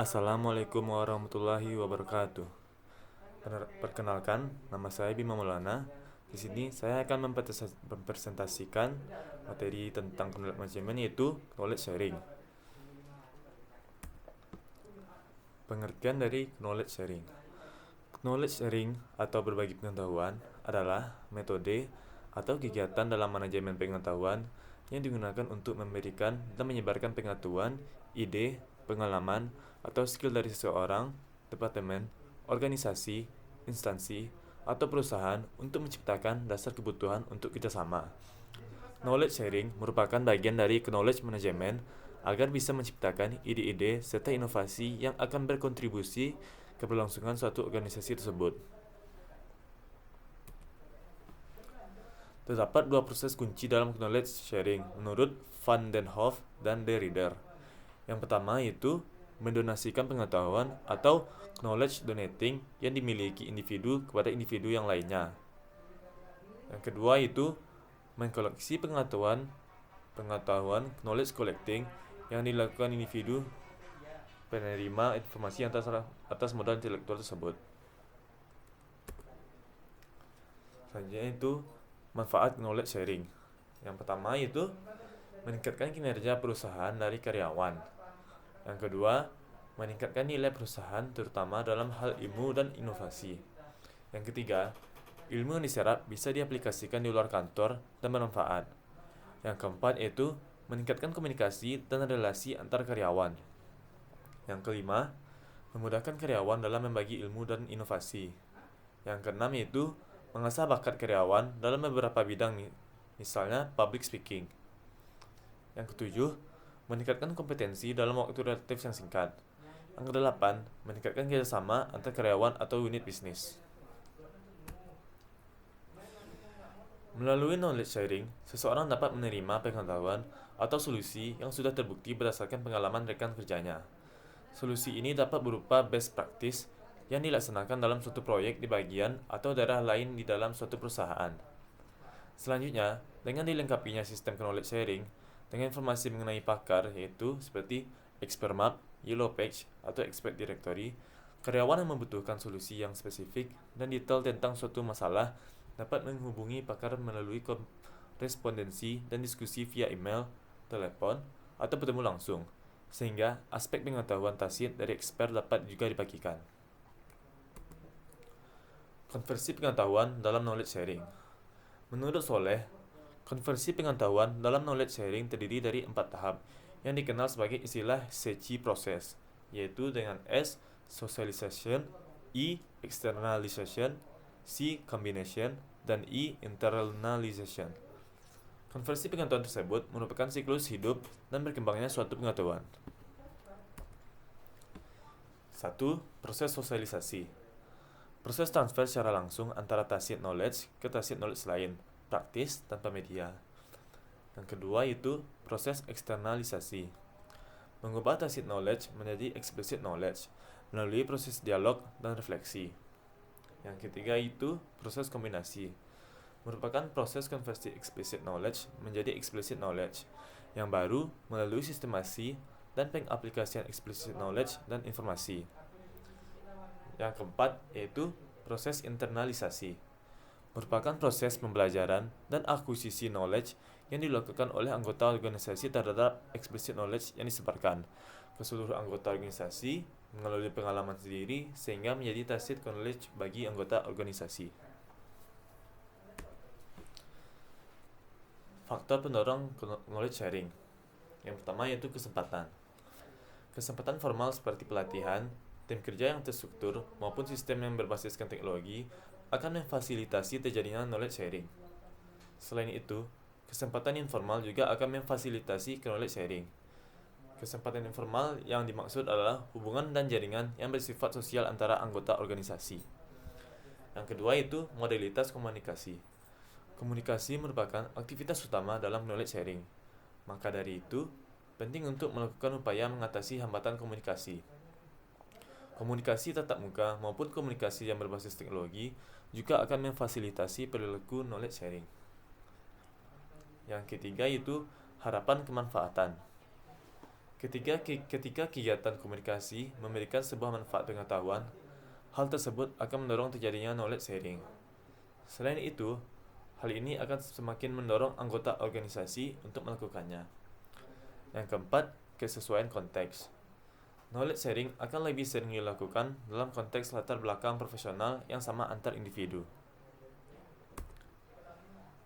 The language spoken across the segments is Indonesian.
Assalamualaikum warahmatullahi wabarakatuh. Perkenalkan, nama saya Bima Maulana. Di sini saya akan mempresentasikan materi tentang knowledge management, yaitu knowledge sharing. Pengertian dari knowledge sharing. Knowledge sharing atau berbagi pengetahuan adalah metode atau kegiatan dalam manajemen pengetahuan yang digunakan untuk memberikan dan menyebarkan pengetahuan, ide, pengalaman, atau skill dari seseorang, departemen, organisasi, instansi, atau perusahaan untuk menciptakan dasar kebutuhan untuk kerjasama. Knowledge sharing merupakan bagian dari knowledge management agar bisa menciptakan ide-ide serta inovasi yang akan berkontribusi keberlangsungan suatu organisasi tersebut. Terdapat dua proses kunci dalam knowledge sharing menurut Van den Hoef dan De Ridder. Yang pertama yaitu mendonasikan pengetahuan atau knowledge donating yang dimiliki individu kepada individu yang lainnya. Yang kedua itu mengkoleksi pengetahuan knowledge collecting yang dilakukan individu penerima informasi atas modal intelektual tersebut. Selanjutnya itu manfaat knowledge sharing. Yang pertama yaitu meningkatkan kinerja perusahaan dari karyawan. Yang kedua, meningkatkan nilai perusahaan terutama dalam hal ilmu dan inovasi. Yang ketiga, ilmu yang diserap bisa diaplikasikan di luar kantor dan bermanfaat. Yang keempat yaitu meningkatkan komunikasi dan relasi antar karyawan. Yang kelima, memudahkan karyawan dalam membagi ilmu dan inovasi. Yang keenam yaitu mengasah bakat karyawan dalam beberapa bidang, misalnya public speaking. Yang ketujuh, meningkatkan kompetensi dalam waktu relatif yang singkat. Yang kedelapan, meningkatkan kerjasama antar karyawan atau unit bisnis. Melalui knowledge sharing, seseorang dapat menerima pengetahuan atau solusi yang sudah terbukti berdasarkan pengalaman rekan kerjanya. Solusi ini dapat berupa best practice yang dilaksanakan dalam suatu proyek di bagian atau daerah lain di dalam suatu perusahaan. Selanjutnya, dengan dilengkapinya sistem knowledge sharing dengan informasi mengenai pakar yaitu seperti expert map, yellow page, atau expert directory, karyawan yang membutuhkan solusi yang spesifik dan detail tentang suatu masalah dapat menghubungi pakar melalui korespondensi dan diskusi via email, telepon, atau bertemu langsung, sehingga aspek pengetahuan tasit dari expert dapat juga dibagikan. Konversi pengetahuan dalam knowledge sharing. Menurut Soleh, konversi pengetahuan dalam knowledge sharing terdiri dari 4 tahap yang dikenal sebagai istilah SECI proses, yaitu dengan S. Socialization, E. Externalization, C. Combination, dan E. Internalization. Konversi pengetahuan tersebut merupakan siklus hidup dan berkembangnya suatu pengetahuan. 1. Proses sosialisasi. Proses transfer secara langsung antara tacit knowledge ke tacit knowledge lain, praktis tanpa media. Yang kedua yaitu proses eksternalisasi. Mengubah tacit knowledge menjadi explicit knowledge melalui proses dialog dan refleksi. Yang ketiga itu proses kombinasi. Merupakan proses konversi explicit knowledge menjadi explicit knowledge yang baru melalui sistemasi dan pengaplikasian explicit knowledge dan informasi. Yang keempat yaitu proses internalisasi. Merupakan proses pembelajaran dan akuisisi knowledge yang dilakukan oleh anggota organisasi terhadap explicit knowledge yang disebarkan ke seluruh anggota organisasi melalui pengalaman sendiri sehingga menjadi tacit knowledge bagi anggota organisasi. Faktor pendorong knowledge sharing. Yang pertama yaitu kesempatan. Kesempatan formal seperti pelatihan, tim kerja yang terstruktur, maupun sistem yang berbasiskan teknologi akan memfasilitasi terjadinya knowledge sharing. Selain itu, kesempatan informal juga akan memfasilitasi knowledge sharing. Kesempatan informal yang dimaksud adalah hubungan dan jaringan yang bersifat sosial antara anggota organisasi. Yang kedua itu modalitas komunikasi. Komunikasi merupakan aktivitas utama dalam knowledge sharing. Maka dari itu, penting untuk melakukan upaya mengatasi hambatan komunikasi. Komunikasi tatap muka maupun komunikasi yang berbasis teknologi juga akan memfasilitasi perilaku knowledge sharing. Yang ketiga yaitu harapan kemanfaatan. Ketika kegiatan komunikasi memberikan sebuah manfaat pengetahuan, hal tersebut akan mendorong terjadinya knowledge sharing. Selain itu, hal ini akan semakin mendorong anggota organisasi untuk melakukannya. Yang keempat, kesesuaian konteks. Knowledge sharing akan lebih sering dilakukan dalam konteks latar belakang profesional yang sama antar individu.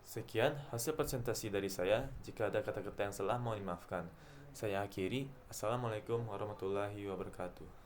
Sekian hasil presentasi dari saya. Jika ada kata-kata yang salah, mohon dimaafkan. Saya akhiri. Assalamualaikum warahmatullahi wabarakatuh.